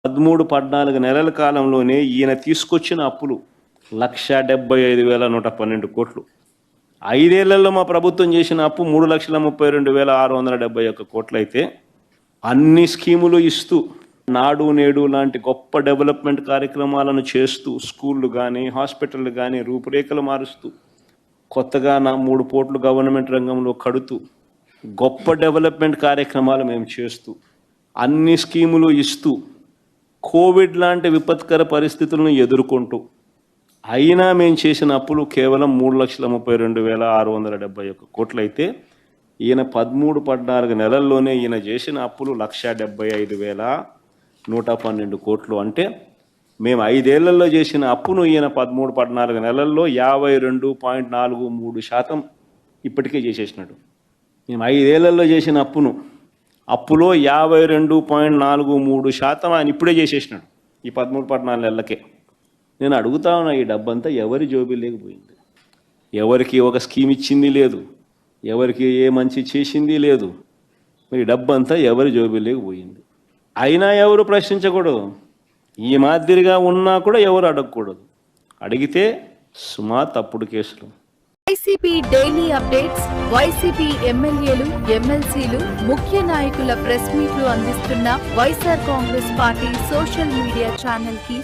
13-14 నెలల కాలంలోనే ఈయన తీసుకొచ్చిన అప్పులు 1,75,112 కోట్లు. 5 ఏళ్లలో మా ప్రభుత్వం చేసిన అప్పు 3,32,671 కోట్లయితే అన్ని స్కీములు ఇస్తూ నాడు నేడు లాంటి గొప్ప డెవలప్మెంట్ కార్యక్రమాలను చేస్తూ స్కూళ్ళు కానీ హాస్పిటళ్ళు కానీ రూపురేఖలు మారుస్తూ కొత్తగా 3 పోర్టులు గవర్నమెంట్ రంగంలో కడుతూ గొప్ప డెవలప్మెంట్ కార్యక్రమాలు మేము చేస్తూ అన్ని స్కీములు ఇస్తూ కోవిడ్ లాంటి విపత్కర పరిస్థితులను ఎదుర్కొంటూ అయినా మేము చేసిన అప్పులు కేవలం 3,32,671 కోట్లయితే ఈయన 13-14 నెలల్లోనే ఈయన చేసిన అప్పులు 1,75,112 కోట్లు. అంటే మేము 5 ఏళ్లలో చేసిన అప్పును ఈయన 13-14 నెలల్లో 52.43% ఇప్పటికే చేసేసినాడు. మేము 5 ఏళ్లలో చేసిన అప్పులో 52.43% ఆయన ఇప్పుడే చేసేసినాడు ఈ 13-14 నెలలకే. నేను అడుగుతా ఉన్నా, ఈ డబ్బంతా ఎవరి జోబీ లేకపోయింది? ఎవరికి ఒక స్కీమ్ ఇచ్చింది లేదు, ఎవరికి ఏ మంచి చేసింది లేదు. మరి డబ్బంతా ఎవరి జోబీ లేకపోయింది. అయినా ఎవరు ప్రశ్నించకూడదు, ఈ మాదిరిగా ఉన్నా కూడా ఎవరు అడగకూడదు. అడిగితే సుమా తప్పుడు కేసులు. వైసీపీ డైలీ అప్డేట్స్, వైసీపీ ఎమ్మెల్యేలు ఎమ్మెల్సీలు ముఖ్య నాయకుల ప్రెస్ మీట్లు అందిస్తున్న YSR Congress party social media channel కి